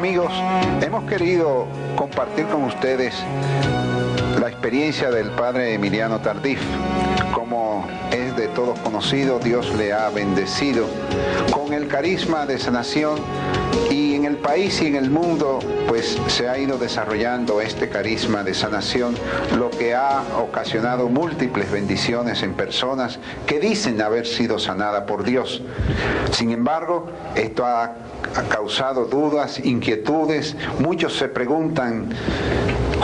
Amigos, hemos querido compartir con ustedes la experiencia del padre Emiliano Tardif. Como es de todos conocido, Dios le ha bendecido con el carisma de sanación, y en el país y en el mundo pues se ha ido desarrollando este carisma de sanación, lo que ha ocasionado múltiples bendiciones en personas que dicen haber sido sanadas por Dios. Sin embargo, esto ha causado dudas, inquietudes. Muchos se preguntan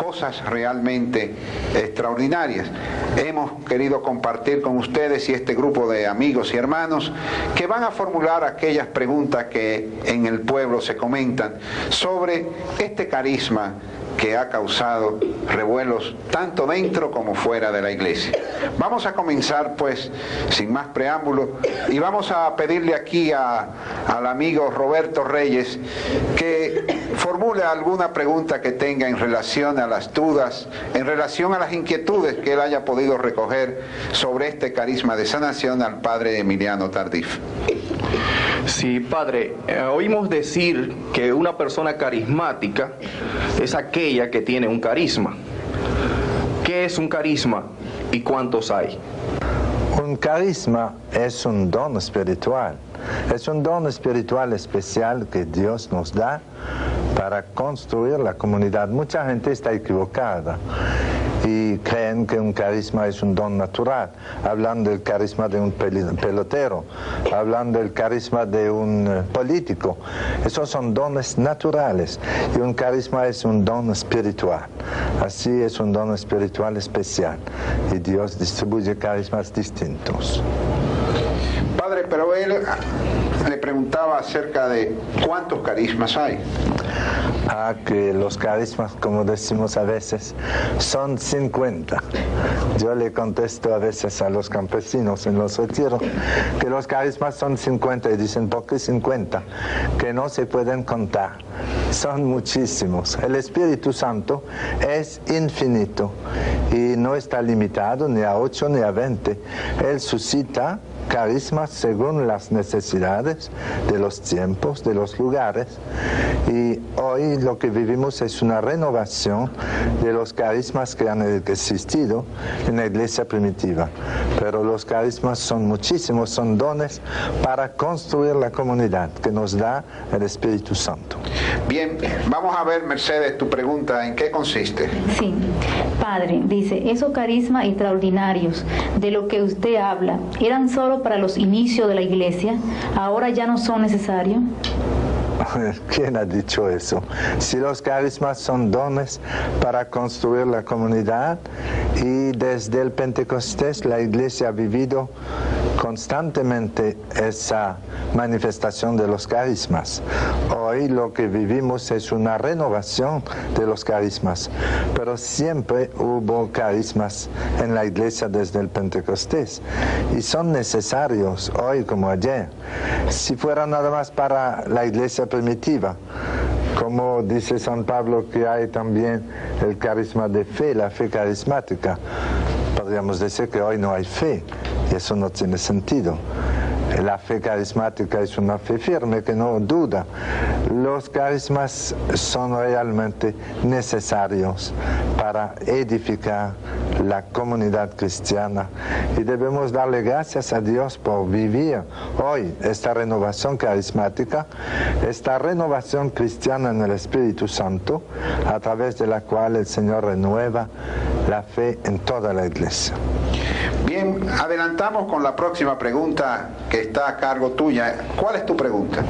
cosas realmente extraordinarias. Hemos querido compartir con ustedes y este grupo de amigos y hermanos que van a formular aquellas preguntas que en el pueblo se comentan sobre este carisma que ha causado revuelos tanto dentro como fuera de la iglesia. Vamos a comenzar pues sin más preámbulo y vamos a pedirle aquí al amigo Roberto Reyes que formule alguna pregunta que tenga en relación a las dudas, en relación a las inquietudes que él haya podido recoger sobre este carisma de sanación al padre Emiliano Tardif. Sí, padre, oímos decir que una persona carismática es aquella que tiene un carisma. ¿Qué es un carisma y cuántos hay? Un carisma es un don espiritual. Es un don espiritual especial que Dios nos da para construir la comunidad. Mucha gente está equivocada y creen que un carisma es un don natural. Hablan del carisma de un pelotero, hablan del carisma de un político. Esos son dones naturales y un carisma es un don espiritual. Así es un don espiritual especial y Dios distribuye carismas distintos. Padre, pero él le preguntaba acerca de cuántos carismas hay. Que los carismas, como decimos a veces, son 50. Yo le contesto a veces a los campesinos en los retiros que los carismas son 50 y dicen, ¿por qué 50? Que no se pueden contar. Son muchísimos. El Espíritu Santo es infinito y no está limitado ni a 8 ni a 20. Él suscita carismas según las necesidades de los tiempos, de los lugares, y hoy lo que vivimos es una renovación de los carismas que han existido en la iglesia primitiva, pero los carismas son muchísimos, son dones para construir la comunidad que nos da el Espíritu Santo. Bien, vamos a ver, Mercedes, tu pregunta, ¿en qué consiste? Sí, padre, dice, esos carismas extraordinarios de lo que usted habla, ¿eran solo para los inicios de la iglesia? ¿Ahora ya no son necesarios? ¿Quién ha dicho eso? Si los carismas son dones para construir la comunidad, y desde el Pentecostés la iglesia ha vivido constantemente esa manifestación de los carismas. Hoy lo que vivimos es una renovación de los carismas, pero siempre hubo carismas en la iglesia desde el Pentecostés y son necesarios hoy como ayer. Si fuera nada más para la iglesia primitiva, como dice San Pablo que hay también el carisma de fe, la fe carismática, podríamos decir que hoy no hay fe y eso no tiene sentido. La fe carismática es una fe firme que no duda. Los carismas son realmente necesarios para edificar la comunidad cristiana y debemos darle gracias a Dios por vivir hoy esta renovación carismática, esta renovación cristiana en el Espíritu Santo, a través de la cual el Señor renueva la fe en toda la iglesia. Bien, adelantamos con la próxima pregunta que está a cargo tuya. ¿Cuál es tu pregunta?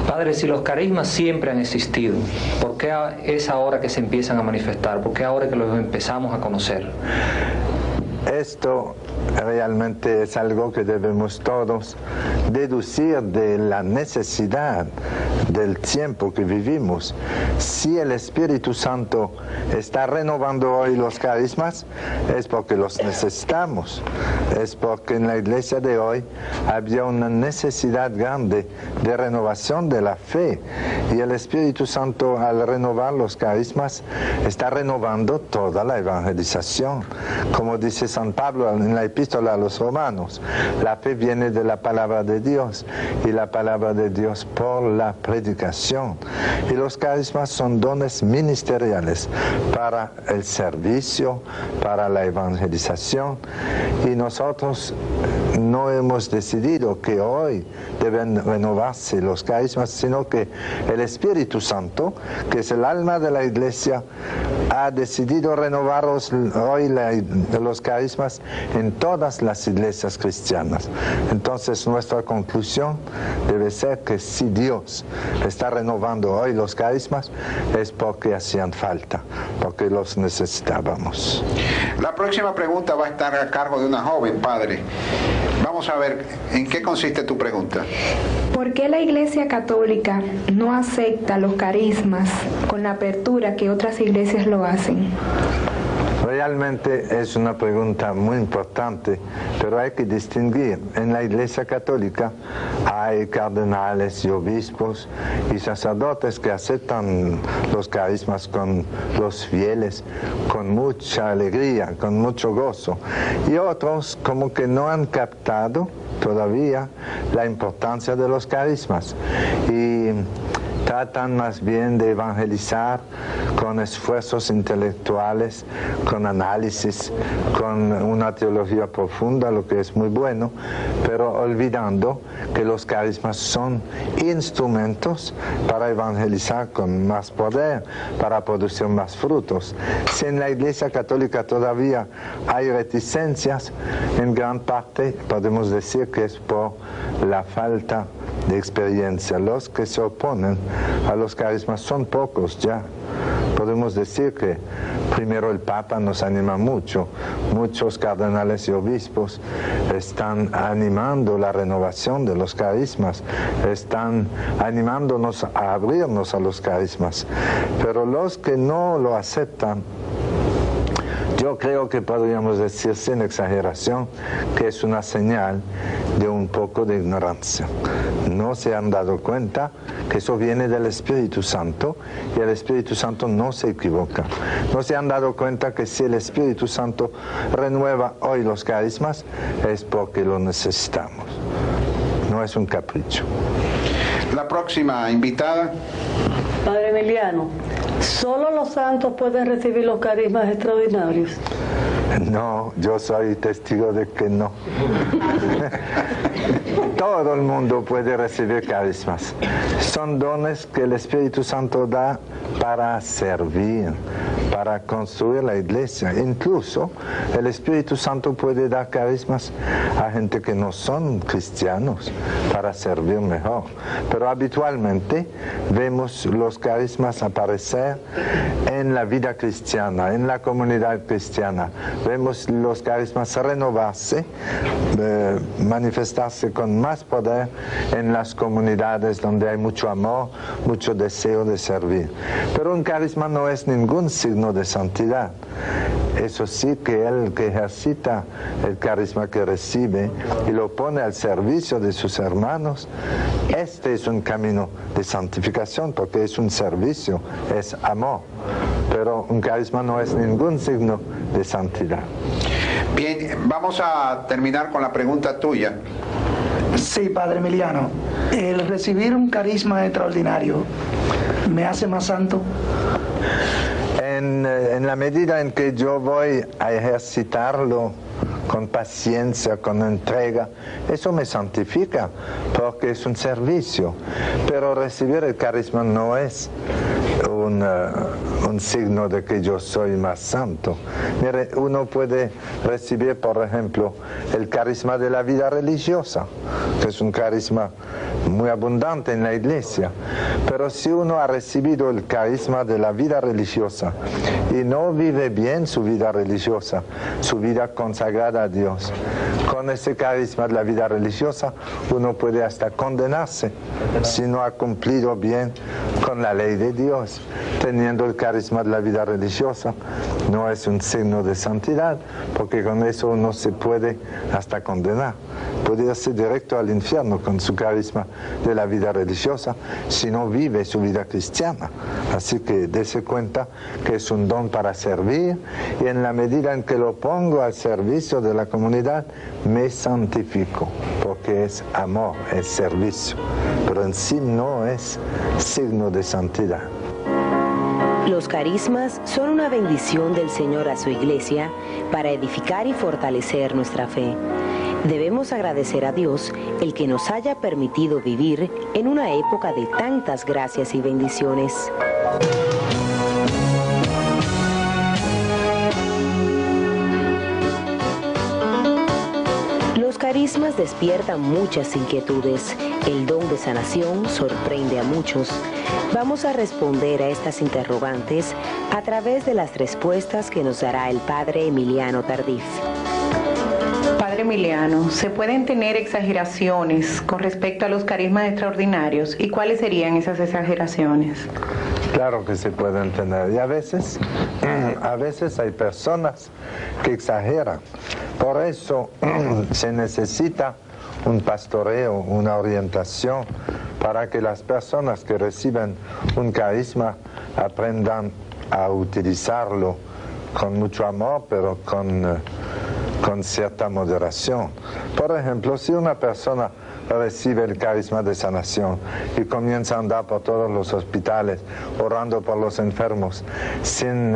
Padre, si los carismas siempre han existido, ¿por qué es ahora que se empiezan a manifestar? ¿Por qué ahora que los empezamos a conocer? Esto realmente es algo que debemos todos deducir de la necesidad del tiempo que vivimos. Si el Espíritu Santo está renovando hoy los carismas, es porque los necesitamos. Es porque en la iglesia de hoy había una necesidad grande de renovación de la fe. Y el Espíritu Santo, al renovar los carismas, está renovando toda la evangelización. Como dice San Pablo en la epístola a los romanos. La fe viene de la palabra de Dios y la palabra de Dios por la predicación. Y los carismas son dones ministeriales para el servicio, para la evangelización. Y nosotros no hemos decidido que hoy deben renovarse los carismas, sino que el Espíritu Santo, que es el alma de la Iglesia, ha decidido renovar hoy los carismas en todas las iglesias cristianas. Entonces nuestra conclusión debe ser que si Dios está renovando hoy los carismas es porque hacían falta, porque los necesitábamos. La próxima pregunta va a estar a cargo de una joven, padre. Vamos a ver en qué consiste tu pregunta. ¿Por qué la Iglesia Católica no acepta los carismas con la apertura que otras iglesias lo hacen? Realmente es una pregunta muy importante, pero hay que distinguir. En la Iglesia Católica hay cardenales y obispos y sacerdotes que aceptan los carismas con los fieles, con mucha alegría, con mucho gozo. Y otros como que no han captado todavía la importancia de los carismas y tratan más bien de evangelizar con esfuerzos intelectuales, con análisis, con una teología profunda, lo que es muy bueno, pero olvidando que los carismas son instrumentos para evangelizar con más poder, para producir más frutos. Si en la Iglesia Católica todavía hay reticencias, en gran parte podemos decir que es por la falta de experiencia. Los que se oponen a los carismas son pocos ya. Podemos decir que primero el Papa nos anima mucho, muchos cardenales y obispos están animando la renovación de los carismas, están animándonos a abrirnos a los carismas, pero los que no lo aceptan, yo creo que podríamos decir sin exageración que es una señal de un poco de ignorancia. No se han dado cuenta que eso viene del Espíritu Santo y el Espíritu Santo no se equivoca. No se han dado cuenta que si el Espíritu Santo renueva hoy los carismas es porque lo necesitamos. No es un capricho. La próxima invitada. Padre Emiliano, ¿solo los santos pueden recibir los carismas extraordinarios? No, yo soy testigo de que no. Todo el mundo puede recibir carismas. Son dones que el Espíritu Santo da para servir, para construir la iglesia. Incluso el Espíritu Santo puede dar carismas a gente que no son cristianos para servir mejor. Pero habitualmente vemos los carismas aparecer en la vida cristiana, en la comunidad cristiana. Vemos los carismas renovarse, manifestarse con más poder en las comunidades donde hay mucho amor, mucho deseo de servir. Pero un carisma no es ningún signo de santidad. Eso sí, que el que ejercita el carisma que recibe y lo pone al servicio de sus hermanos, este es un camino de santificación porque es un servicio, es amor. Pero un carisma no es ningún signo de santidad. Bien, vamos a terminar con la pregunta tuya. Sí, Padre Emiliano, el recibir un carisma extraordinario, ¿me hace más santo? En la medida en que yo voy a ejercitarlo con paciencia, con entrega, eso me santifica, porque es un servicio. Pero recibir el carisma no es un signo de que yo soy más santo. Mire, uno puede recibir, por ejemplo, el carisma de la vida religiosa, que es un carisma muy abundante en la iglesia, pero si uno ha recibido el carisma de la vida religiosa y no vive bien su vida religiosa, su vida consagrada a Dios, Con ese carisma de la vida religiosa uno puede hasta condenarse si no ha cumplido bien con la ley de Dios. Teniendo el carisma de la vida religiosa no es un signo de santidad, porque con eso uno se puede hasta condenar. Puede irse directo al infierno con su carisma de la vida religiosa si no vive su vida cristiana. Así que dése cuenta que es un don para servir, y en la medida en que lo pongo al servicio de la comunidad, me santifico, porque es amor, es servicio, pero en sí no es signo de santidad. Los carismas son una bendición del Señor a su iglesia para edificar y fortalecer nuestra fe. Debemos agradecer a Dios el que nos haya permitido vivir en una época de tantas gracias y bendiciones. Los carismas despiertan muchas inquietudes. El don de sanación sorprende a muchos. Vamos a responder a estas interrogantes a través de las respuestas que nos dará el Padre Emiliano Tardif. Padre Emiliano, ¿se pueden tener exageraciones con respecto a los carismas extraordinarios? ¿Y cuáles serían esas exageraciones? Claro que se pueden tener, y a veces hay personas que exageran. Por eso se necesita un pastoreo, una orientación, para que las personas que reciben un carisma aprendan a utilizarlo con mucho amor, pero con cierta moderación. Por ejemplo, si una persona recibe el carisma de sanación y comienza a andar por todos los hospitales orando por los enfermos sin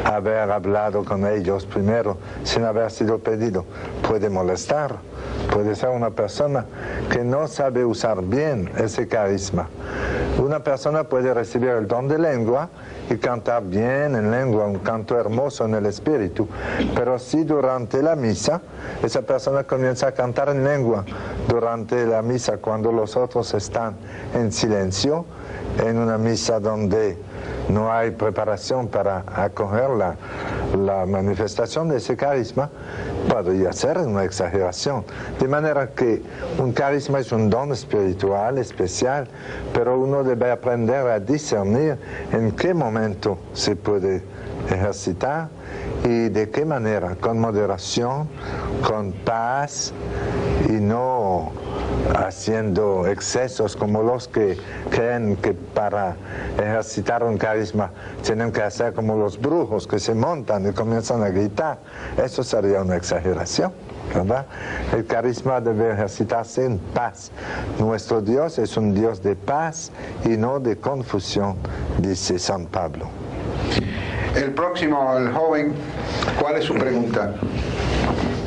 haber hablado con ellos primero, sin haber sido pedido, puede molestar. Puede ser una persona que no sabe usar bien ese carisma. Una persona puede recibir el don de lengua y cantar bien en lengua, un canto hermoso en el espíritu, pero si durante la misa esa persona comienza a cantar en lengua durante la misa cuando los otros están en silencio, en una misa donde no hay preparación para acoger la manifestación de ese carisma, podría ser una exageración. De manera que un carisma es un don espiritual especial, pero uno debe aprender a discernir en qué momento se puede ejercitar y de qué manera, con moderación, con paz y no haciendo excesos como los que creen que para ejercitar un carisma tienen que hacer como los brujos que se montan y comienzan a gritar. Eso sería una exageración, ¿verdad? El carisma debe ejercitarse en paz. Nuestro Dios es un Dios de paz y no de confusión, dice San Pablo. El próximo, el joven, ¿cuál es su pregunta?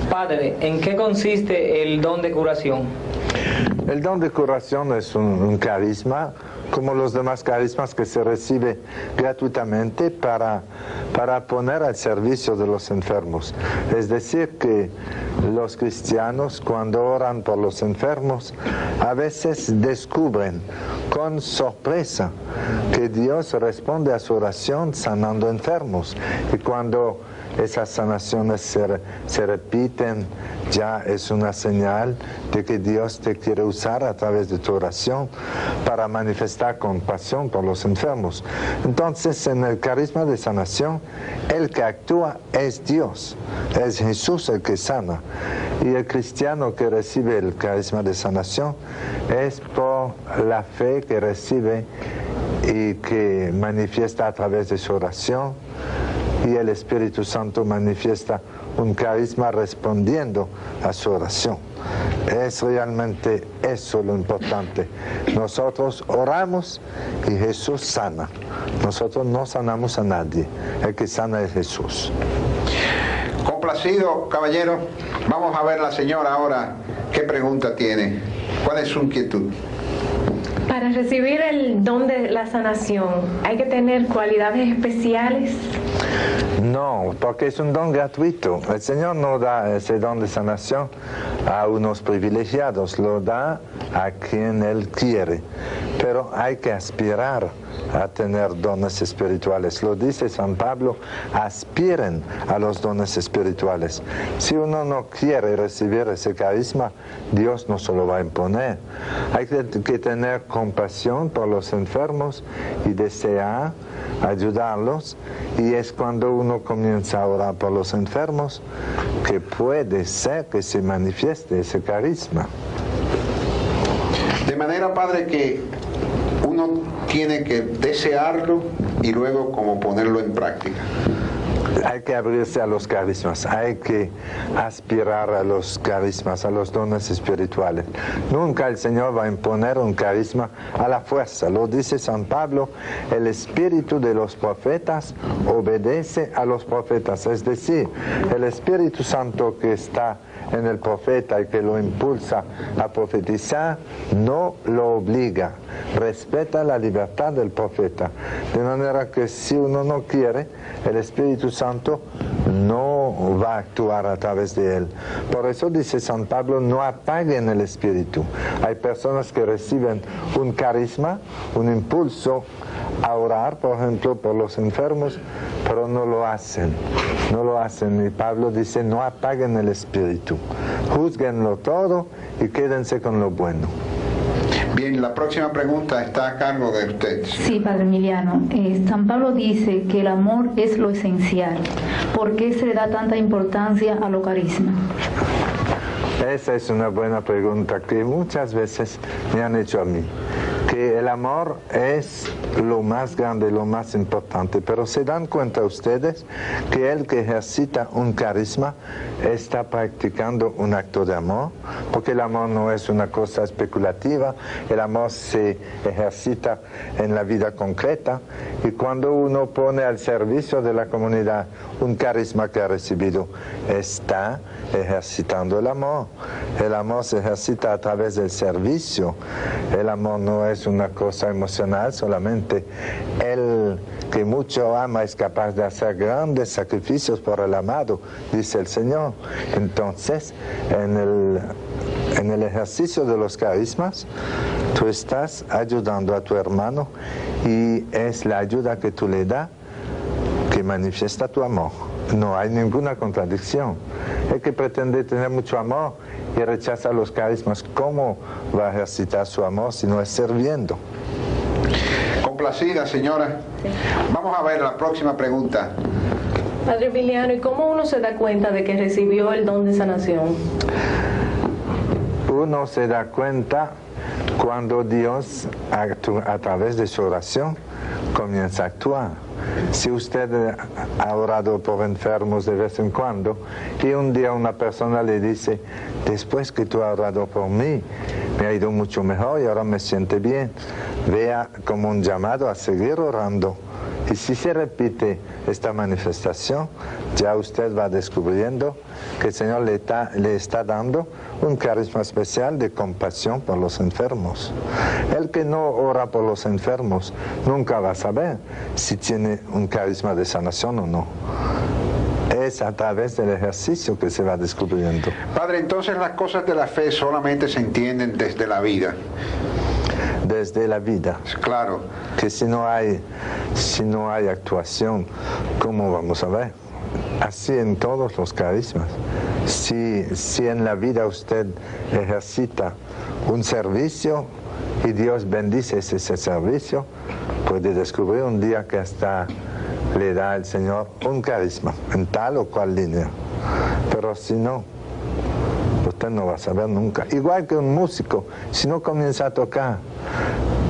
Padre, ¿en qué consiste el don de curación? El don de curación es un carisma, como los demás carismas, que se recibe gratuitamente para poner al servicio de los enfermos. Es decir, que los cristianos, cuando oran por los enfermos, a veces descubren con sorpresa que Dios responde a su oración sanando enfermos. Y cuando esas sanaciones se repiten, ya es una señal de que Dios te quiere usar a través de tu oración para manifestar compasión por los enfermos. Entonces, en el carisma de sanación, el que actúa es Dios, es Jesús el que sana. Y el cristiano que recibe el carisma de sanación es por la fe que recibe y que manifiesta a través de su oración, y el Espíritu Santo manifiesta un carisma respondiendo a su oración. Es realmente eso lo importante. Nosotros oramos y Jesús sana. Nosotros no sanamos a nadie. El que sana es Jesús. Complacido, caballero. Vamos a ver la señora ahora qué pregunta tiene. ¿Cuál es su inquietud? Para recibir el don de la sanación, ¿hay que tener cualidades especiales? No, porque es un don gratuito. El Señor no da ese don de sanación a unos privilegiados, lo da a quien Él quiere. Pero hay que aspirar a tener dones espirituales. Lo dice San Pablo, aspiren a los dones espirituales. Si uno no quiere recibir ese carisma, Dios no se lo va a imponer. Hay que tener compasión por los enfermos y desear ayudarlos, y es cuando uno comienza a orar por los enfermos que puede ser que se manifieste ese carisma. De manera, Padre, que uno tiene que desearlo y luego como ponerlo en práctica. Hay que abrirse a los carismas, hay que aspirar a los carismas, a los dones espirituales. Nunca el Señor va a imponer un carisma a la fuerza. Lo dice San Pablo, el espíritu de los profetas obedece a los profetas. Es decir, el Espíritu Santo que está en el profeta y que lo impulsa a profetizar, no lo obliga, respeta la libertad del profeta. De manera que si uno no quiere, el Espíritu Santo no va a actuar a través de él. Por eso dice San Pablo, no apaguen el Espíritu. Hay personas que reciben un carisma, un impulso a orar, por ejemplo, por los enfermos, pero no lo hacen. No lo hacen. Y Pablo dice, no apaguen el Espíritu. Júzguenlo todo y quédense con lo bueno. Bien, la próxima pregunta está a cargo de usted. Sí, Padre Emiliano. San Pablo dice que el amor es lo esencial. ¿Por qué se le da tanta importancia a los carismas? Esa es una buena pregunta que muchas veces me han hecho a mí. Que el amor es lo más grande, lo más importante, pero ¿se dan cuenta ustedes que el que ejercita un carisma está practicando un acto de amor? Porque el amor no es una cosa especulativa, el amor se ejercita en la vida concreta, y cuando uno pone al servicio de la comunidad un carisma que ha recibido, está ejercitando el amor. El amor se ejercita a través del servicio. El amor no es una cosa emocional solamente. El que mucho ama es capaz de hacer grandes sacrificios por el amado, dice el Señor. Entonces, en el ejercicio de los carismas, tú estás ayudando a tu hermano, y es la ayuda que tú le das que manifiesta tu amor. No hay ninguna contradicción. El que pretende tener mucho amor y rechaza los carismas, ¿cómo va a ejercitar su amor si no es sirviendo? Complacida, señora. Sí. Vamos a ver la próxima pregunta. Padre Emiliano, ¿y cómo uno se da cuenta de que recibió el don de sanación? Uno se da cuenta cuando Dios, a través de su oración, comienza a actuar. Si usted ha orado por enfermos de vez en cuando y un día una persona le dice, después que tú has orado por mí, me ha ido mucho mejor y ahora me siente bien, vea como un llamado a seguir orando. Y si se repite esta manifestación, ya usted va descubriendo que el Señor le está dando un carisma especial de compasión por los enfermos. El que no ora por los enfermos nunca va a saber si tiene un carisma de sanación o no. Es a través del ejercicio que se va descubriendo. Padre, entonces las cosas de la fe solamente se entienden desde la vida. Desde la vida. Claro. Que si no hay actuación, ¿cómo vamos a ver? Así en todos los carismas. Si en la vida usted ejercita un servicio y Dios bendice ese servicio, puede descubrir un día que hasta le da al Señor un carisma en tal o cual línea. Pero si no, usted no va a saber nunca. Igual que un músico, si no comienza a tocar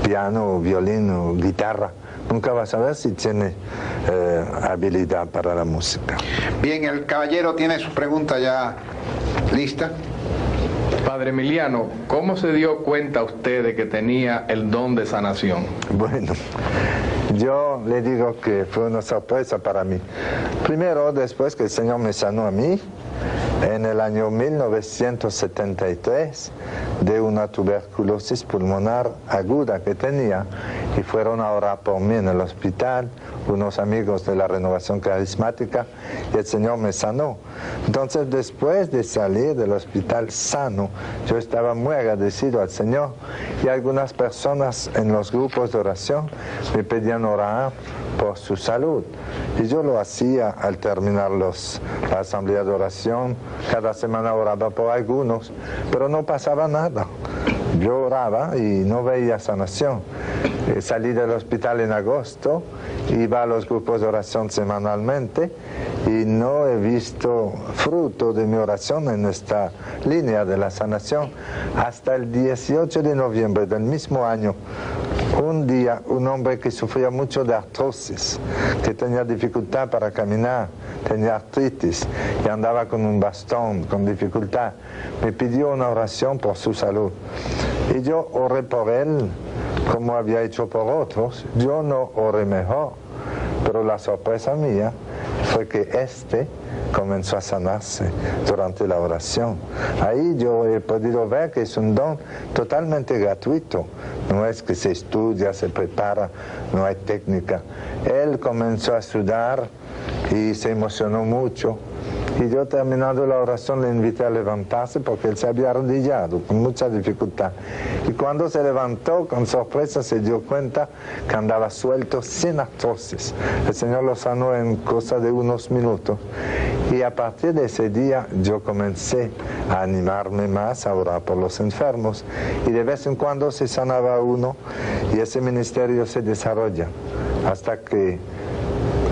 piano, violín o guitarra, nunca va a saber si tiene habilidad para la música. Bien, el caballero tiene su pregunta ya lista. Padre Emiliano, ¿cómo se dio cuenta usted de que tenía el don de sanación? Bueno, yo le digo que fue una sorpresa para mí. Primero, después que el Señor me sanó a mí, en el año 1973 de una tuberculosis pulmonar aguda que tenía y fueron a orar por mí en el hospital, unos amigos de la Renovación Carismática, y el Señor me sanó. Entonces, después de salir del hospital sano, yo estaba muy agradecido al Señor, y algunas personas en los grupos de oración me pedían orar por su salud, y yo lo hacía al terminar la asamblea de oración. Cada semana oraba por algunos, pero no pasaba nada. Yo oraba y no veía sanación. Salí del hospital en agosto, iba a los grupos de oración semanalmente y no he visto fruto de mi oración en esta línea de la sanación hasta el 18 de noviembre del mismo año. Un día, un hombre que sufría mucho de artrosis, que tenía dificultad para caminar, tenía artritis y andaba con un bastón, con dificultad, me pidió una oración por su salud. Y yo oré por él como había hecho por otros. Yo no oré mejor, pero la sorpresa mía fue que comenzó a sanarse durante la oración. Ahí yo he podido ver que es un don totalmente gratuito. No es que se estudia, se prepara, no hay técnica. Él comenzó a sudar y se emocionó mucho. Y yo, terminando la oración, le invité a levantarse porque él se había arrodillado con mucha dificultad. Y cuando se levantó, con sorpresa se dio cuenta que andaba suelto, sin artrosis. El Señor lo sanó en cosa de unos minutos. Y a partir de ese día yo comencé a animarme más a orar por los enfermos. Y de vez en cuando se sanaba uno y ese ministerio se desarrolla hasta que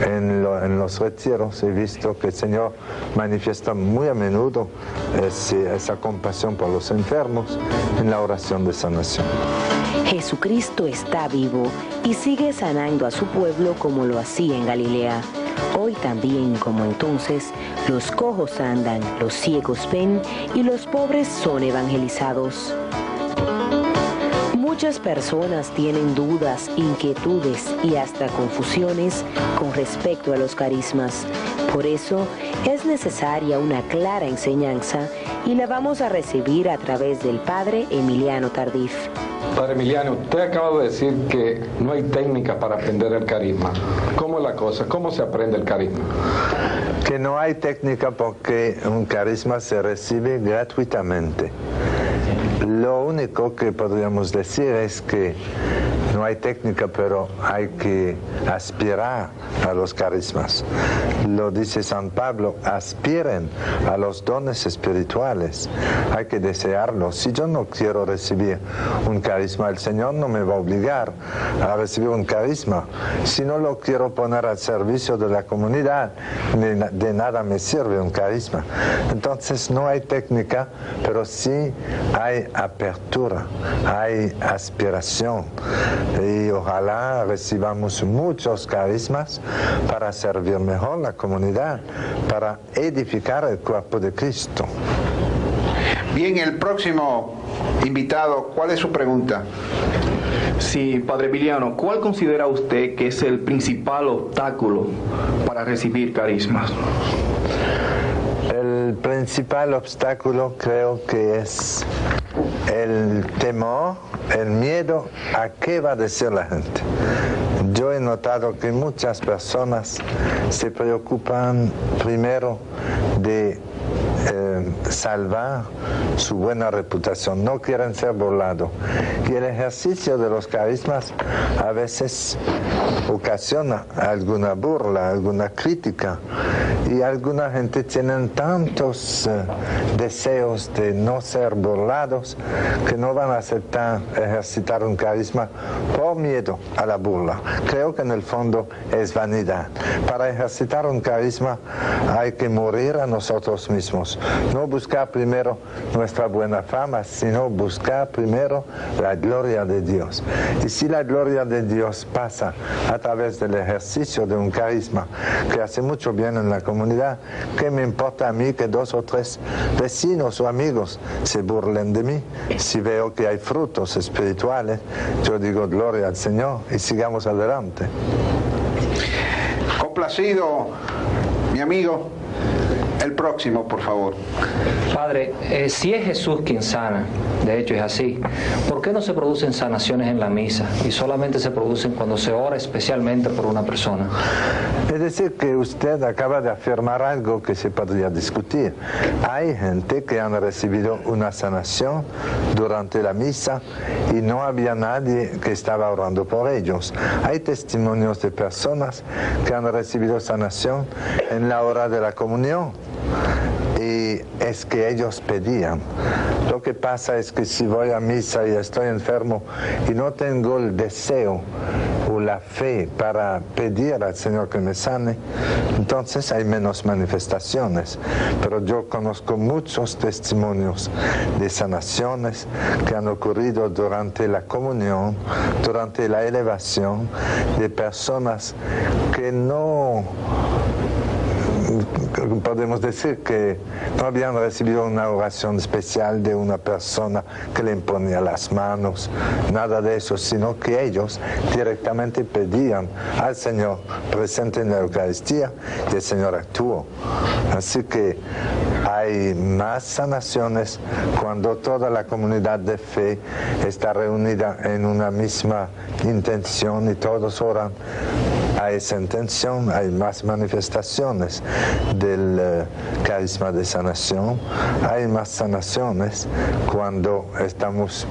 en los retiros he visto que el Señor manifiesta muy a menudo esa compasión por los enfermos en la oración de sanación. Jesucristo está vivo y sigue sanando a su pueblo como lo hacía en Galilea. Hoy también, como entonces, los cojos andan, los ciegos ven y los pobres son evangelizados. Muchas personas tienen dudas, inquietudes y hasta confusiones con respecto a los carismas. Por eso es necesaria una clara enseñanza y la vamos a recibir a través del Padre Emiliano Tardif. Padre Emiliano, usted acaba de decir que no hay técnica para aprender el carisma. ¿Cómo es la cosa? ¿Cómo se aprende el carisma? Que no hay técnica porque un carisma se recibe gratuitamente. Lo único que podríamos decir es que no hay técnica, pero hay que aspirar a los carismas. Lo dice San Pablo, aspiren a los dones espirituales. Hay que desearlos. Si yo no quiero recibir un carisma, el Señor no me va a obligar a recibir un carisma. Si no lo quiero poner al servicio de la comunidad, de nada me sirve un carisma. Entonces no hay técnica, pero sí hay apertura, hay aspiración. Y ojalá recibamos muchos carismas para servir mejor la comunidad, para edificar el cuerpo de Cristo. Bien, el próximo invitado, ¿cuál es su pregunta? Sí, Padre Emiliano, ¿cuál considera usted que es el principal obstáculo para recibir carismas? El principal obstáculo creo que es el temor, el miedo a qué va a decir la gente. Yo he notado que muchas personas se preocupan primero de salvar su buena reputación, no quieren ser burlados. Y el ejercicio de los carismas a veces ocasiona alguna burla, alguna crítica. Y alguna gente tiene tantos deseos de no ser burlados que no van a aceptar ejercitar un carisma por miedo a la burla. Creo que en el fondo es vanidad. Para ejercitar un carisma hay que morir a nosotros mismos. No buscar primero nuestra buena fama, sino buscar primero la gloria de Dios. Y si la gloria de Dios pasa a través del ejercicio de un carisma que hace mucho bien en la comunidad, ¿qué me importa a mí que 2 o 3 vecinos o amigos se burlen de mí? Si veo que hay frutos espirituales, yo digo gloria al Señor y sigamos adelante. Complacido, mi amigo. El próximo, por favor. Padre, si es Jesús quien sana, de hecho es así, ¿por qué no se producen sanaciones en la misa y solamente se producen cuando se ora especialmente por una persona? Es decir, que usted acaba de afirmar algo que se podría discutir. Hay gente que han recibido una sanación durante la misa y no había nadie que estaba orando por ellos. Hay testimonios de personas que han recibido sanación en la hora de la comunión. Y es que ellos pedían. Lo que pasa es que si voy a misa y estoy enfermo y no tengo el deseo o la fe para pedir al Señor que me sane, entonces hay menos manifestaciones. Pero yo conozco muchos testimonios de sanaciones que han ocurrido durante la comunión, durante la elevación, de personas que no... podemos decir que no habían recibido una oración especial de una persona que le imponía las manos, nada de eso, sino que ellos directamente pedían al Señor presente en la Eucaristía y el Señor actuó. Así que hay más sanaciones cuando toda la comunidad de fe está reunida en una misma intención y todos oran a esa intención. Hay más manifestaciones del carisma de sanación. Hay más sanaciones cuando estamos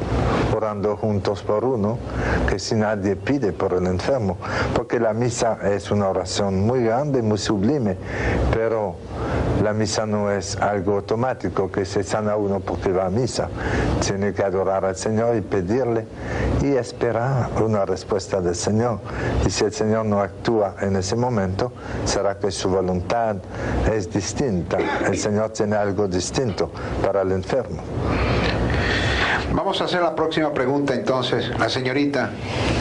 orando juntos por uno, que si nadie pide por el enfermo, porque la misa es una oración muy grande, muy sublime, pero la misa no es algo automático que se sana uno porque va a misa. Tiene que adorar al Señor y pedirle y esperar una respuesta del Señor. Y si el Señor no actúa en ese momento, será que su voluntad es distinta. El Señor tiene algo distinto para el enfermo. Vamos a hacer la próxima pregunta entonces. La señorita.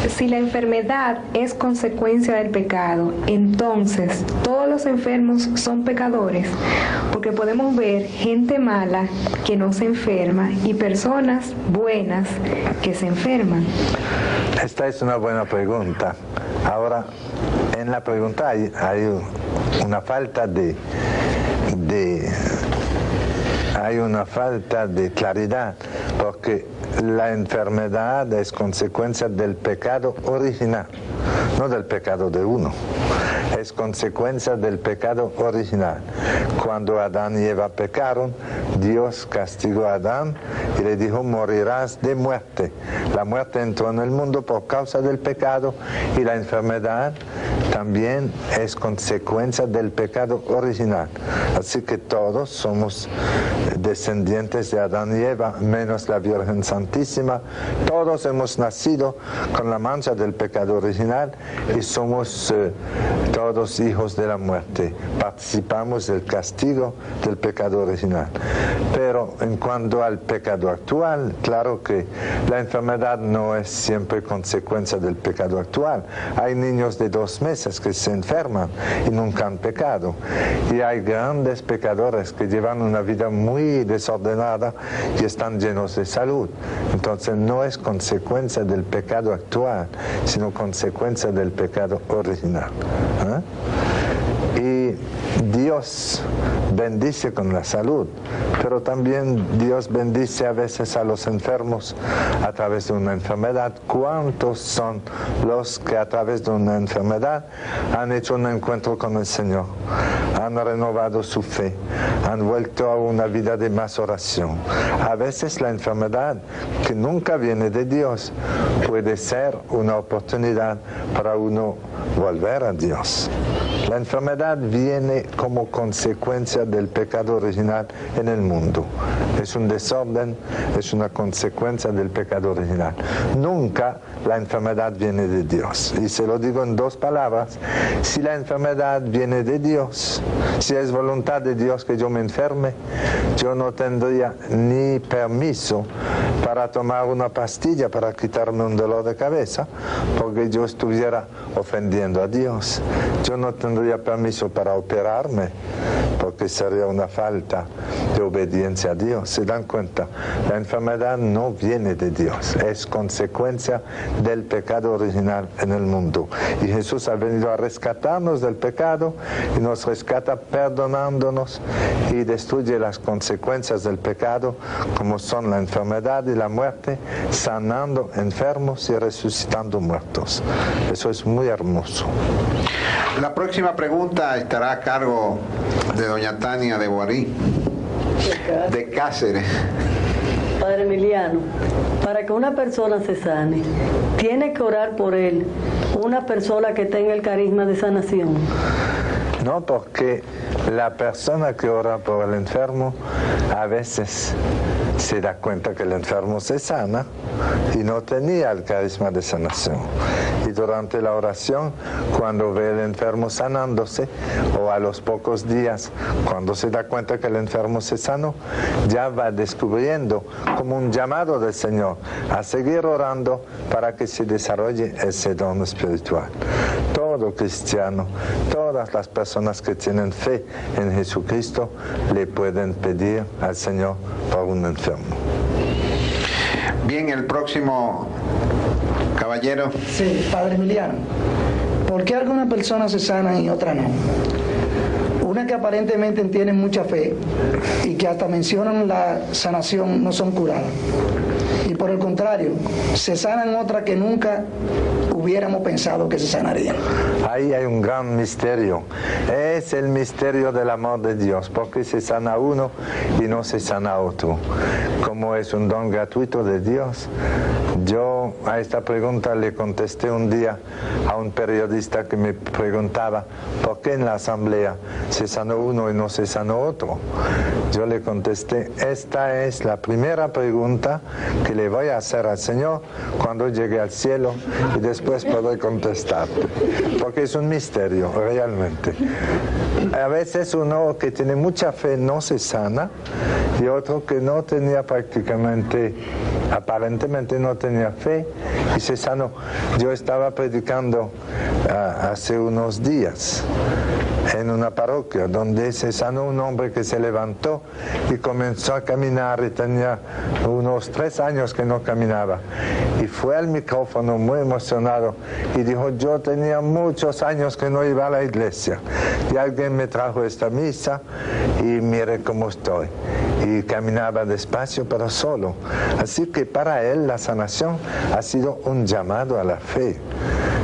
Si la enfermedad es consecuencia del pecado, entonces todos los enfermos son pecadores, porque podemos ver gente mala que no se enferma y personas buenas que se enferman. Esta es una buena pregunta. Ahora, en la pregunta hay una falta hay una falta de claridad, porque la enfermedad es consecuencia del pecado original, no del pecado de uno. Es consecuencia del pecado original. Cuando Adán y Eva pecaron, Dios castigó a Adán y le dijo: morirás de muerte. La muerte entró en el mundo por causa del pecado, y la enfermedad también es consecuencia del pecado original. Así que todos somos descendientes de Adán y Eva, menos la Virgen Santísima. Todos hemos nacido con la mancha del pecado original y somos todos hijos de la muerte. Participamos del castigo del pecado original. Pero en cuanto al pecado actual, claro que la enfermedad no es siempre consecuencia del pecado actual. Hay niños de 2 meses que se enferman y nunca han pecado. Y hay grandes pecadores que llevan una vida muy desordenada y están llenos de salud. Entonces no es consecuencia del pecado actual, sino consecuencia del pecado original. Y Dios bendice con la salud, pero también Dios bendice a veces a los enfermos a través de una enfermedad. ¿Cuántos son los que a través de una enfermedad han hecho un encuentro con el Señor, han renovado su fe, han vuelto a una vida de más oración? A veces la enfermedad, que nunca viene de Dios, puede ser una oportunidad para uno volver a Dios. La enfermedad viene como consecuencia del pecado original en el mundo. Es un desorden, es una consecuencia del pecado original. Nunca la enfermedad viene de Dios. Y se lo digo en 2 palabras: si la enfermedad viene de Dios, si es voluntad de Dios que yo me enferme, yo no tendría ni permiso para tomar una pastilla para quitarme un dolor de cabeza, porque yo estuviera ofendiendo a Dios. Yo no tendría permiso para operarme, porque porque sería una falta de obediencia a Dios. ¿Se dan cuenta? La enfermedad no viene de Dios, es consecuencia del pecado original en el mundo. Y Jesús ha venido a rescatarnos del pecado y nos rescata perdonándonos y destruye las consecuencias del pecado, como son la enfermedad y la muerte, sanando enfermos y resucitando muertos. Eso es muy hermoso. La próxima pregunta estará a cargo de doña Tania de Guarí, de Cáceres. Padre Emiliano, para que una persona se sane, ¿tiene que orar por él una persona que tenga el carisma de sanación? No, porque la persona que ora por el enfermo a veces se da cuenta que el enfermo se sana y no tenía el carisma de sanación. Y durante la oración, cuando ve el enfermo sanándose, o a los pocos días, cuando se da cuenta que el enfermo se sanó, ya va descubriendo como un llamado del Señor a seguir orando para que se desarrolle ese don espiritual. Todo cristiano, todas las personas que tienen fe en Jesucristo le pueden pedir al Señor por un enfermo. Bien, el próximo caballero. Sí, Padre Emiliano. ¿Por qué algunas personas se sanan y otras no? Una que aparentemente tienen mucha fe y que hasta mencionan la sanación no son curadas. Y por el contrario, se sanan otras que nunca hubiéramos pensado que se sanarían. Ahí hay un gran misterio. Es el misterio del amor de Dios, porque se sana uno y no se sana otro. Como es un don gratuito de Dios, yo a esta pregunta le contesté un día a un periodista que me preguntaba por qué en la asamblea se sanó uno y no se sanó otro. Yo le contesté, esta es la primera pregunta que le voy a hacer al Señor cuando llegue al cielo y después podré contestarte, porque es un misterio realmente. A veces uno que tiene mucha fe no se sana y otro que no tenía prácticamente, aparentemente no tenía fe y se sanó. Yo estaba predicando hace unos días en una parroquia donde se sanó un hombre que se levantó y comenzó a caminar y tenía unos 3 años que no caminaba y fue al micrófono muy emocionado y dijo, yo tenía muchos años que no iba a la iglesia y alguien me trajo esta misa y mire cómo estoy. Y caminaba despacio pero solo. Así que para él la sanación ha sido un llamado a la fe.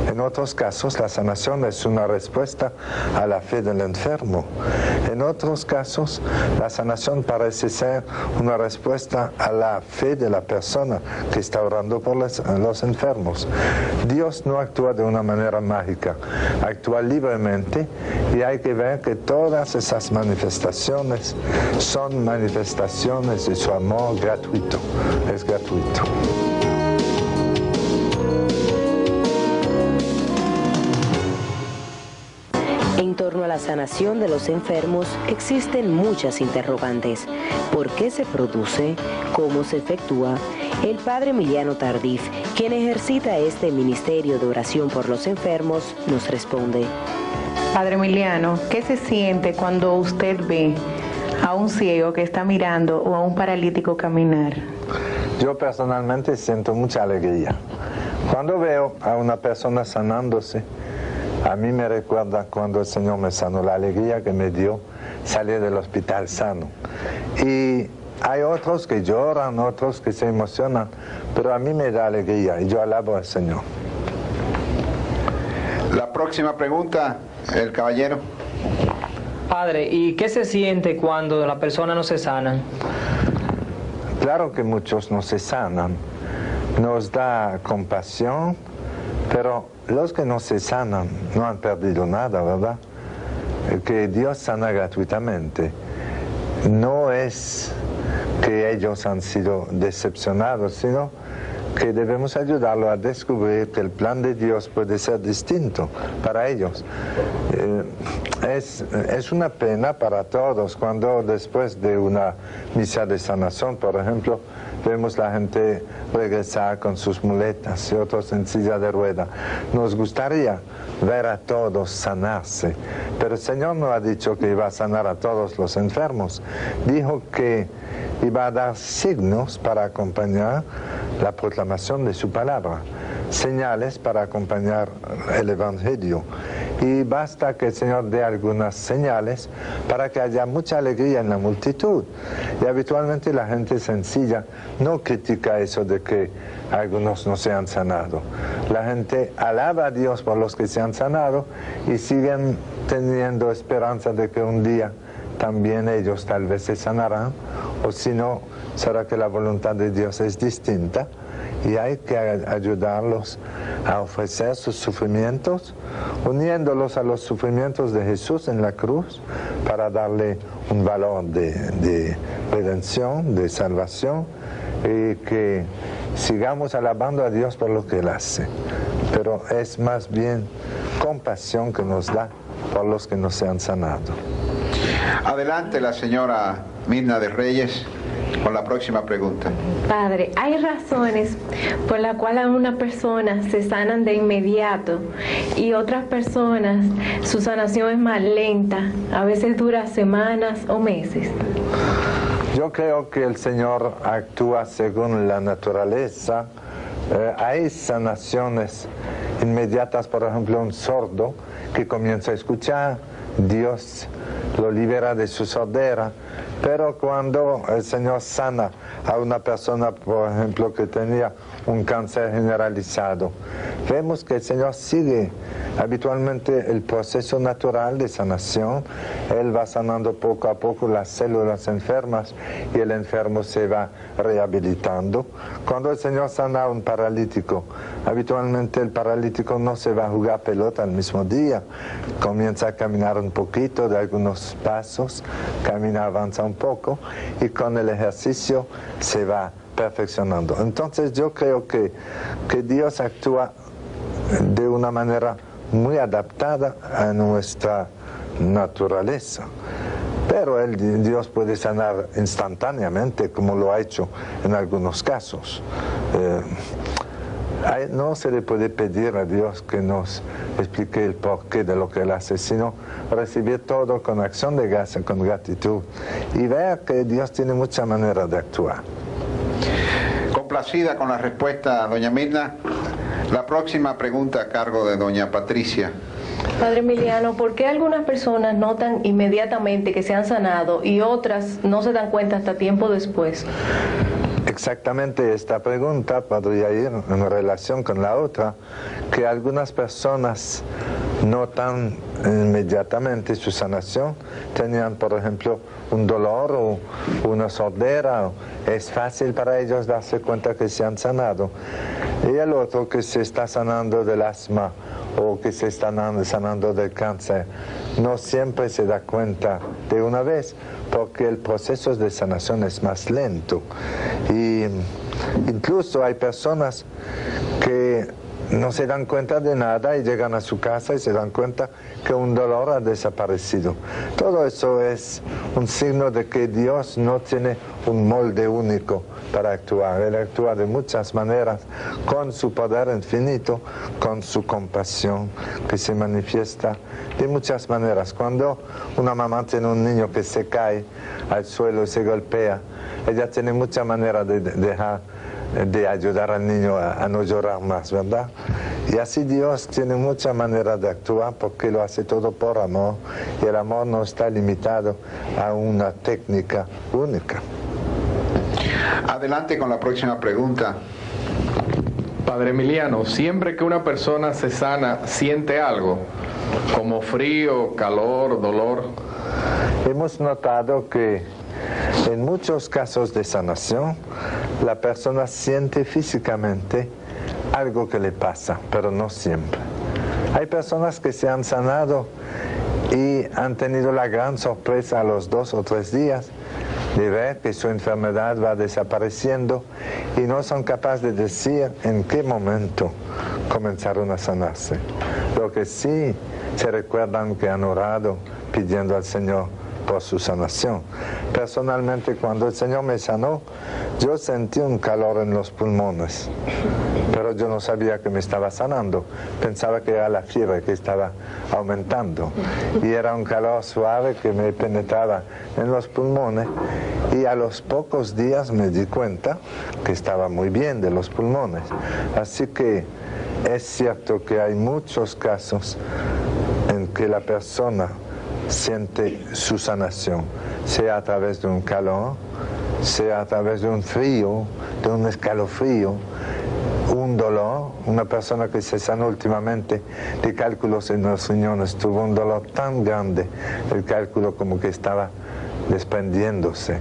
En otros casos la sanación es una respuesta a la fe del enfermo. En otros casos la sanación parece ser una respuesta a la fe de la persona que está orando por los enfermos. Dios no actúa de una manera mágica, actúa libremente y hay que ver que todas esas manifestaciones son manifestaciones de su amor gratuito. Es gratuito. En torno a la sanación de los enfermos existen muchas interrogantes. ¿Por qué se produce? ¿Cómo se efectúa? El Padre Emiliano Tardif, quien ejercita este ministerio de oración por los enfermos, nos responde. Padre Emiliano, ¿qué se siente cuando usted ve a un ciego que está mirando o a un paralítico caminar? Yo personalmente siento mucha alegría. Cuando veo a una persona sanándose, a mí me recuerda cuando el Señor me sanó, la alegría que me dio salir del hospital sano. Y hay otros que lloran, otros que se emocionan, pero a mí me da alegría y yo alabo al Señor. La próxima pregunta, el caballero. Padre, ¿y qué se siente cuando la persona no se sana? Claro que muchos no se sanan. Nos da compasión, pero los que no se sanan no han perdido nada, ¿verdad? Que Dios sana gratuitamente. No es que ellos han sido decepcionados, sino que debemos ayudarlo a descubrir que el plan de Dios puede ser distinto para ellos. Es una pena para todos cuando después de una misa de sanación, por ejemplo, vemos la gente regresar con sus muletas y otros en silla de rueda. Nos gustaría ver a todos sanarse, pero el Señor no ha dicho que iba a sanar a todos los enfermos. Dijo que iba a dar signos para acompañar la proclamación de su palabra, señales para acompañar el Evangelio. Y basta que el Señor dé algunas señales para que haya mucha alegría en la multitud. Y habitualmente la gente sencilla no critica eso de que algunos no se han sanado. La gente alaba a Dios por los que se han sanado y siguen teniendo esperanza de que un día también ellos tal vez se sanarán, o si no, será que la voluntad de Dios es distinta y hay que ayudarlos a ofrecer sus sufrimientos, uniéndolos a los sufrimientos de Jesús en la cruz para darle un valor de redención, de salvación, y que sigamos alabando a Dios por lo que Él hace. Pero es más bien compasión que nos da por los que no se han sanado. Adelante la señora Mirna de Reyes con la próxima pregunta. Padre, hay razones por las cuales algunas personas se sanan de inmediato y otras personas su sanación es más lenta, a veces dura semanas o meses. Yo creo que el Señor actúa según la naturaleza. Hay sanaciones inmediatas, por ejemplo, un sordo que comienza a escuchar, Dios lo libera de su sordera, pero cuando el Señor sana a una persona, por ejemplo, que tenía un cáncer generalizado, vemos que el Señor sigue habitualmente el proceso natural de sanación. Él va sanando poco a poco las células enfermas y el enfermo se va rehabilitando. Cuando el Señor sana a un paralítico, habitualmente el paralítico no se va a jugar pelota al mismo día, comienza a caminar un poquito, de algunos pasos, camina, avanza un poco y con el ejercicio se va perfeccionando. Entonces yo creo que Dios actúa de una manera muy adaptada a nuestra naturaleza. Pero Dios puede sanar instantáneamente, como lo ha hecho en algunos casos. No se le puede pedir a Dios que nos explique el porqué de lo que Él hace, sino recibir todo con acción de gracia, con gratitud, y ver que Dios tiene muchas maneras de actuar. Complacida con la respuesta, doña Mirna. La próxima pregunta a cargo de doña Patricia. Padre Emiliano, ¿por qué algunas personas notan inmediatamente que se han sanado y otras no se dan cuenta hasta tiempo después? Exactamente esta pregunta podría ir en relación con la otra, que algunas personas notan inmediatamente su sanación, tenían por ejemplo un dolor o una sordera, es fácil para ellos darse cuenta que se han sanado, y el otro que se está sanando del asma o que se está sanando del cáncer, no siempre se da cuenta de una vez, porque el proceso de sanación es más lento. Y incluso hay personas que no se dan cuenta de nada y llegan a su casa y se dan cuenta que un dolor ha desaparecido. Todo eso es un signo de que Dios no tiene un molde único para actuar. Él actúa de muchas maneras, con su poder infinito, con su compasión, que se manifiesta de muchas maneras. Cuando una mamá tiene un niño que se cae al suelo y se golpea, ella tiene muchas maneras de ayudar al niño a no llorar más, ¿verdad? Y así Dios tiene muchas maneras de actuar, porque lo hace todo por amor, y el amor no está limitado a una técnica única. Adelante con la próxima pregunta. Padre Emiliano, siempre que una persona se sana, ¿siente algo? Como frío, calor, dolor. Hemos notado que en muchos casos de sanación, la persona siente físicamente algo que le pasa, pero no siempre. Hay personas que se han sanado y han tenido la gran sorpresa a los 2 o 3 días de ver que su enfermedad va desapareciendo y no son capaces de decir en qué momento comenzaron a sanarse. Lo que sí se recuerdan que han orado pidiendo al Señor por su sanación. Personalmente, cuando el Señor me sanó, yo sentí un calor en los pulmones, pero yo no sabía que me estaba sanando. Pensaba que era la fiebre que estaba aumentando, y era un calor suave que me penetraba en los pulmones, y a los pocos días me di cuenta que estaba muy bien de los pulmones. Así que es cierto que hay muchos casos en que la persona siente su sanación, sea a través de un calor, sea a través de un frío, de un escalofrío, un dolor. Una persona que se sanó últimamente de cálculos en los riñones tuvo un dolor tan grande, el cálculo como que estaba desprendiéndose.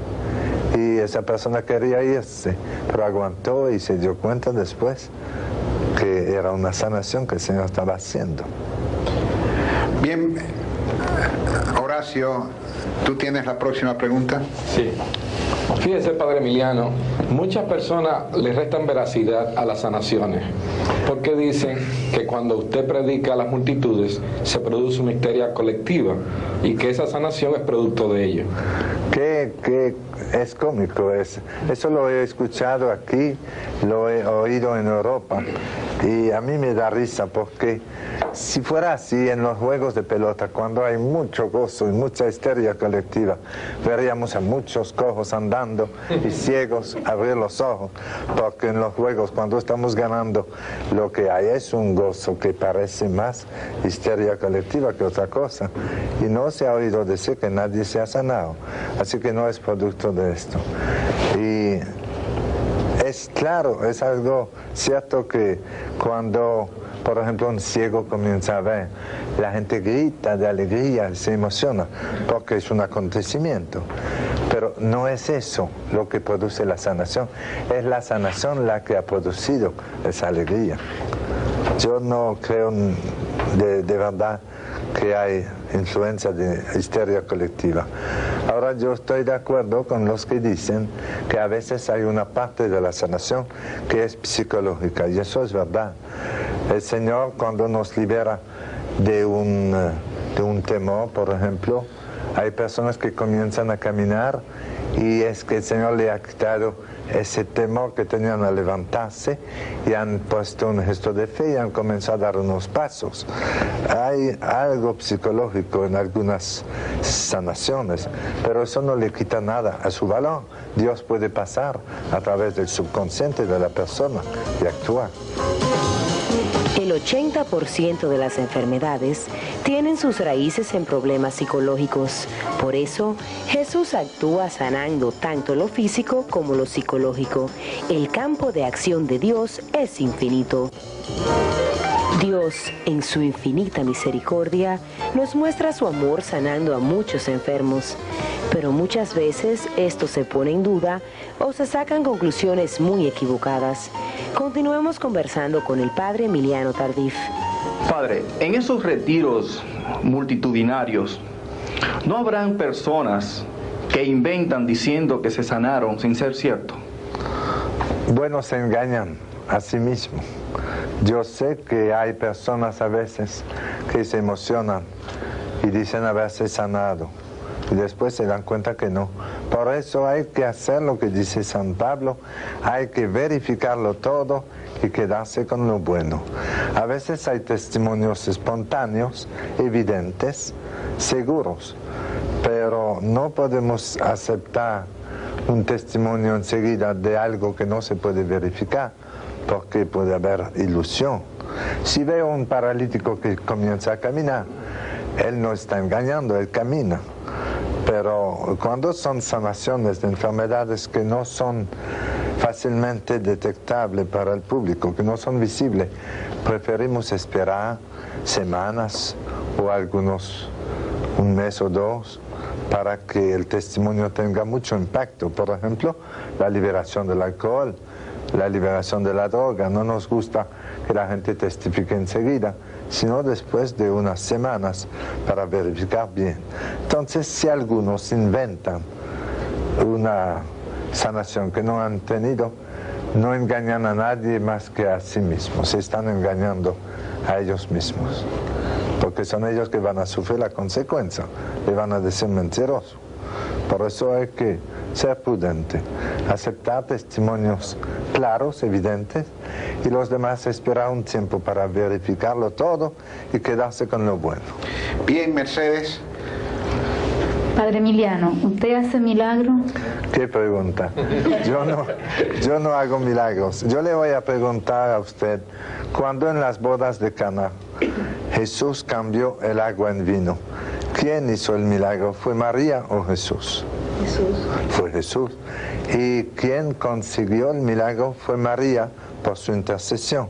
Y esa persona quería irse, pero aguantó y se dio cuenta después que era una sanación que el Señor estaba haciendo. Bien, Horacio, ¿tú tienes la próxima pregunta? Sí. Fíjese, Padre Emiliano, muchas personas le restan veracidad a las sanaciones, porque dicen que cuando usted predica a las multitudes se produce una histeria colectiva y que esa sanación es producto de ello. Que es cómico eso lo he escuchado aquí, lo he oído en Europa, y a mí me da risa, porque si fuera así en los juegos de pelota, cuando hay mucho gozo y mucha histeria colectiva, veríamos a muchos cojos andando y ciegos abrir los ojos, porque en los juegos, cuando estamos ganando, lo que hay es un gozo que parece más histeria colectiva que otra cosa, y no se ha oído decir que nadie se ha sanado, así que no es producto de esto. Y es claro, es algo cierto que cuando, por ejemplo, un ciego comienza a ver, la gente grita de alegría, se emociona, porque es un acontecimiento. Pero no es eso lo que produce la sanación, es la sanación la que ha producido esa alegría. Yo no creo de verdad que hay influencia de histeria colectiva. Ahora, yo estoy de acuerdo con los que dicen que a veces hay una parte de la sanación que es psicológica, y eso es verdad. El Señor, cuando nos libera de un temor, por ejemplo, hay personas que comienzan a caminar y es que el Señor le ha quitado ese temor que tenían a levantarse y han puesto un gesto de fe y han comenzado a dar unos pasos. Hay algo psicológico en algunas sanaciones, pero eso no le quita nada a su valor. Dios puede pasar a través del subconsciente de la persona y actuar. El 80% de las enfermedades tienen sus raíces en problemas psicológicos. Por eso, Jesús actúa sanando tanto lo físico como lo psicológico. El campo de acción de Dios es infinito. Dios, en su infinita misericordia, nos muestra su amor sanando a muchos enfermos. Pero muchas veces esto se pone en duda o se sacan conclusiones muy equivocadas. Continuemos conversando con el Padre Emiliano Tardif. Padre, en esos retiros multitudinarios, ¿no habrán personas que inventan diciendo que se sanaron sin ser cierto? Bueno, se engañan a sí mismos. Yo sé que hay personas a veces que se emocionan y dicen haberse sanado y después se dan cuenta que no. Por eso hay que hacer lo que dice San Pablo, hay que verificarlo todo y quedarse con lo bueno. A veces hay testimonios espontáneos, evidentes, seguros, pero no podemos aceptar un testimonio enseguida de algo que no se puede verificar, porque puede haber ilusión. Si veo un paralítico que comienza a caminar, él no está engañando, él camina. Pero cuando son sanaciones de enfermedades que no son fácilmente detectables para el público, que no son visibles, preferimos esperar semanas o algunos, un mes o dos, para que el testimonio tenga mucho impacto. Por ejemplo, la liberación del alcohol, la liberación de la droga. No nos gusta que la gente testifique enseguida, sino después de unas semanas para verificar bien. Entonces, si algunos inventan una sanación que no han tenido, no engañan a nadie más que a sí mismos, se están engañando a ellos mismos, porque son ellos que van a sufrir la consecuencia, le van a decir mentiroso. Por eso hay que ser prudente, aceptar testimonios claros, evidentes, y los demás esperar un tiempo para verificarlo todo y quedarse con lo bueno. Bien, Mercedes. Padre Emiliano, ¿usted hace milagros? ¿Qué pregunta? Yo no hago milagros. Yo le voy a preguntar a usted, cuando en las bodas de Cana Jesús cambió el agua en vino, ¿quién hizo el milagro? ¿Fue María o Jesús? Jesús. Fue Jesús. ¿Y quién consiguió el milagro? Fue María por su intercesión.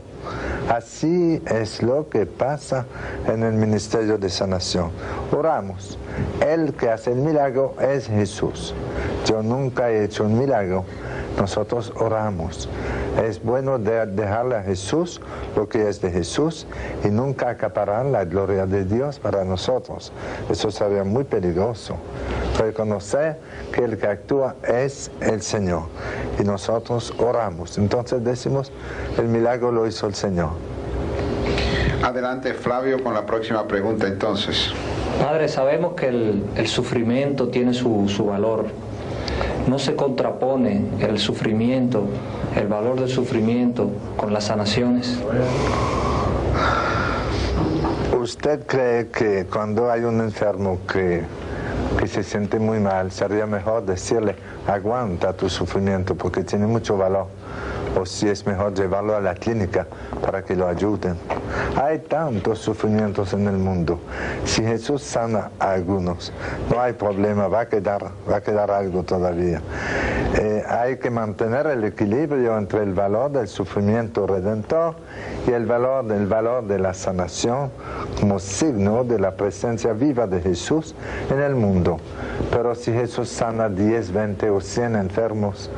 Así es lo que pasa en el ministerio de sanación. Oramos. El que hace el milagro es Jesús. Yo nunca he hecho un milagro. Nosotros oramos. Es bueno dejarle a Jesús lo que es de Jesús y nunca acaparar la gloria de Dios para nosotros. Eso sería muy peligroso. Reconocer que el que actúa es el Señor y nosotros oramos. Entonces decimos, el milagro lo hizo el Señor. Adelante, Flavio, con la próxima pregunta entonces. Padre, sabemos que el sufrimiento tiene su valor. No se contrapone el sufrimiento, el valor del sufrimiento con las sanaciones. ¿Usted cree que cuando hay un enfermo que se siente muy mal, sería mejor decirle, aguanta tu sufrimiento porque tiene mucho valor? O si es mejor llevarlo a la clínica para que lo ayuden. Hay tantos sufrimientos en el mundo. Si Jesús sana a algunos, no hay problema, va a quedar algo todavía. Hay que mantener el equilibrio entre el valor del sufrimiento redentor y el valor de la sanación como signo de la presencia viva de Jesús en el mundo. Pero si Jesús sana 10, 20 o 100 enfermos,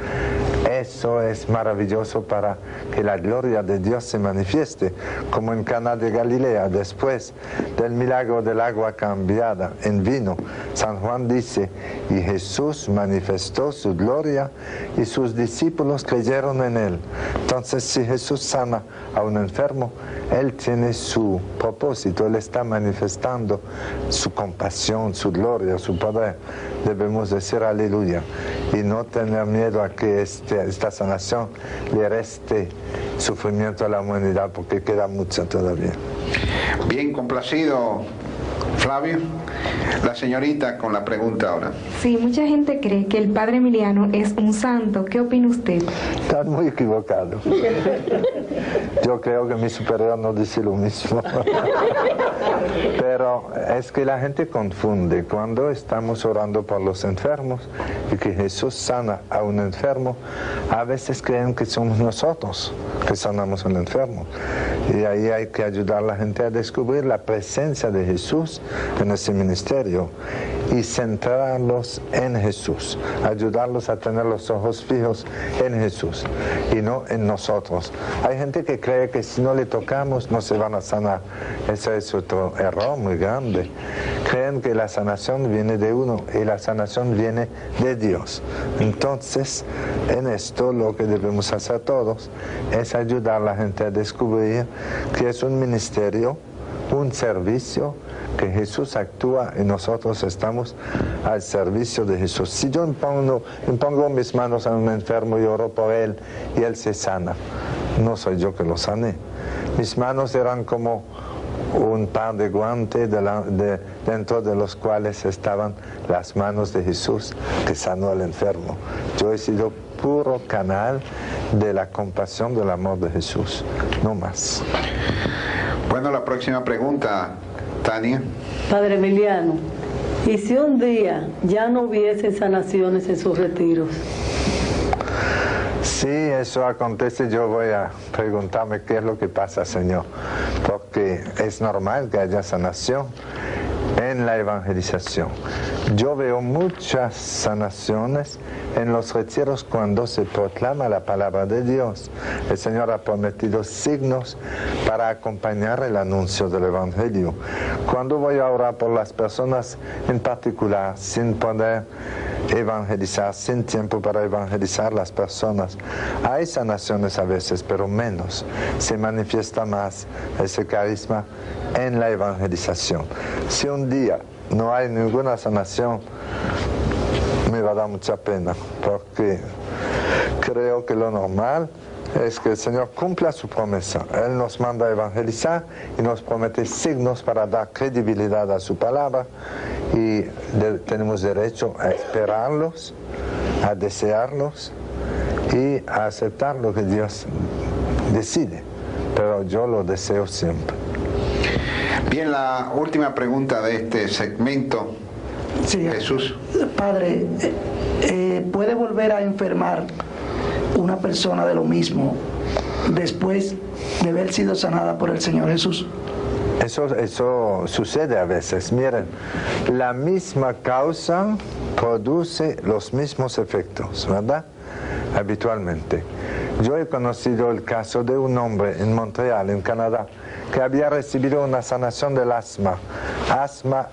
eso es maravilloso para que la gloria de Dios se manifieste, como en Caná de Galilea, después del milagro del agua cambiada en vino. San Juan dice, y Jesús manifestó su gloria y sus discípulos creyeron en él. Entonces, si Jesús sana a un enfermo, él tiene su propósito, él está manifestando su compasión, su gloria, su poder. Debemos decir aleluya y no tener miedo a que esta sanación le reste sufrimiento a la humanidad, porque queda mucho todavía. Bien, complacido, Flavio. La señorita con la pregunta ahora. Sí, mucha gente cree que el Padre Emiliano es un santo. ¿Qué opina usted? Está muy equivocado. Yo creo que mi superior no dice lo mismo. Pero es que la gente confunde. Cuando estamos orando por los enfermos y que Jesús sana a un enfermo, a veces creen que somos nosotros que sanamos al enfermo. Y ahí hay que ayudar a la gente a descubrir la presencia de Jesús en ese ministerio y centrarlos en Jesús, ayudarlos a tener los ojos fijos en Jesús y no en nosotros. Hay gente que cree que si no le tocamos no se van a sanar. Ese es otro error muy grande. Creen que la sanación viene de uno y la sanación viene de Dios. Entonces, en esto lo que debemos hacer todos es ayudar a la gente a descubrir que es un ministerio, un servicio, que Jesús actúa y nosotros estamos al servicio de Jesús. Si yo impongo mis manos a un enfermo y oro por él y él se sana, no soy yo que lo sané. Mis manos eran como un par de guantes dentro de los cuales estaban las manos de Jesús que sanó al enfermo. Yo he sido puro canal de la compasión, del amor de Jesús, no más. Bueno, la próxima pregunta, Tania. Padre Emiliano, ¿y si un día ya no hubiese sanaciones en sus retiros? Si eso acontece, yo voy a preguntarme qué es lo que pasa, Señor, porque es normal que haya sanación en la evangelización. Yo veo muchas sanaciones en los retiros cuando se proclama la palabra de Dios. El Señor ha prometido signos para acompañar el anuncio del Evangelio. Cuando voy a orar por las personas en particular, sin poder evangelizar, sin tiempo para evangelizar las personas. Hay sanaciones a veces, pero menos. Se manifiesta más ese carisma en la evangelización. Si un día no hay ninguna sanación, me va a dar mucha pena, porque creo que lo normal es que el Señor cumpla su promesa. Él nos manda a evangelizar y nos promete signos para dar credibilidad a su palabra, y tenemos derecho a esperarlos, a desearlos y a aceptar lo que Dios decide. Pero yo lo deseo siempre. Bien, la última pregunta de este segmento. Sí, Jesús. Padre, ¿puede volver a enfermar una persona de lo mismo después de haber sido sanada por el Señor Jesús? Eso sucede a veces. Miren, la misma causa produce los mismos efectos, ¿verdad? Habitualmente. Yo he conocido el caso de un hombre en Montreal, en Canadá, que había recibido una sanación del asma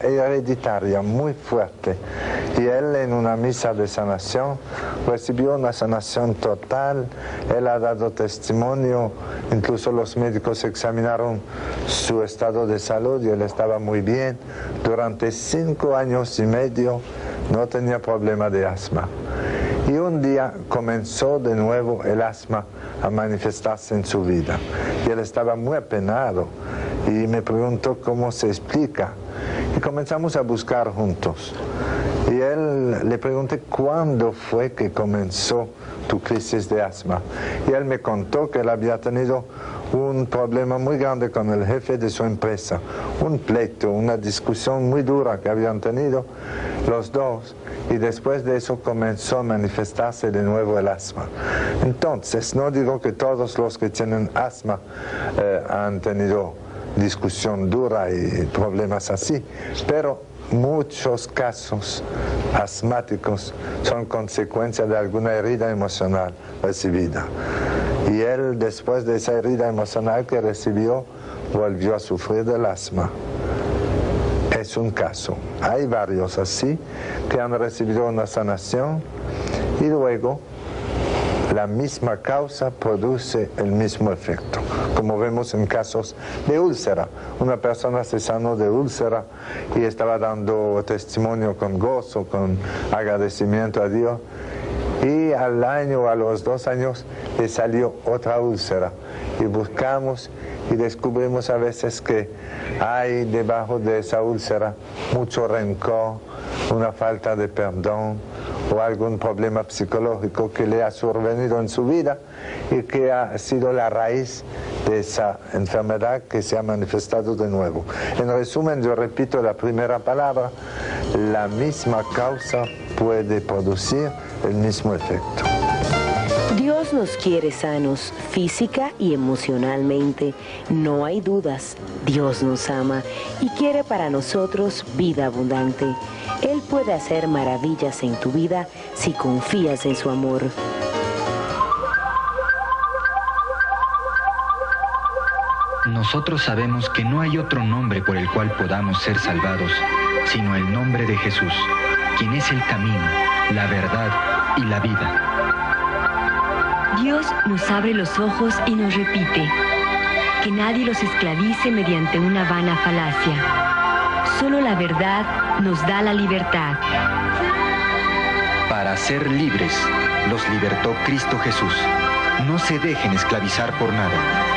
hereditaria muy fuerte. Y él, en una misa de sanación, recibió una sanación total. Él ha dado testimonio, incluso los médicos examinaron su estado de salud y él estaba muy bien. Durante 5 años y medio no tenía problema de asma. Y un día comenzó de nuevo el asma a manifestarse en su vida. Y él estaba muy apenado y me preguntó cómo se explica. Y comenzamos a buscar juntos. Y él le pregunté, ¿cuándo fue que comenzó tu crisis de asma? Y él me contó que él había tenido un problema muy grande con el jefe de su empresa, un pleito, una discusión muy dura que habían tenido los dos, y después de eso comenzó a manifestarse de nuevo el asma. Entonces, no digo que todos los que tienen asma han tenido discusión dura y problemas así, pero muchos casos asmáticos son consecuencia de alguna herida emocional recibida. Y él, después de esa herida emocional que recibió, volvió a sufrir del asma. Es un caso. Hay varios así que han recibido una sanación y luego la misma causa produce el mismo efecto. Como vemos en casos de úlcera. Una persona se sanó de úlcera y estaba dando testimonio con gozo, con agradecimiento a Dios. Y al año, a los 2 años, le salió otra úlcera. Y buscamos y descubrimos a veces que hay debajo de esa úlcera mucho rencor, una falta de perdón o algún problema psicológico que le ha sobrevenido en su vida y que ha sido la raíz de esa enfermedad que se ha manifestado de nuevo. En resumen, yo repito la primera palabra: la misma causa puede producir el mismo efecto. Dios nos quiere sanos, física y emocionalmente. No hay dudas. Dios nos ama y quiere para nosotros vida abundante. Él puede hacer maravillas en tu vida si confías en su amor. Nosotros sabemos que no hay otro nombre por el cual podamos ser salvados, sino el nombre de Jesús, quien es el camino, la verdad y la vida. Dios nos abre los ojos y nos repite: que nadie los esclavice mediante una vana falacia. Solo la verdad nos da la libertad. Para ser libres, los libertó Cristo Jesús. No se dejen esclavizar por nada.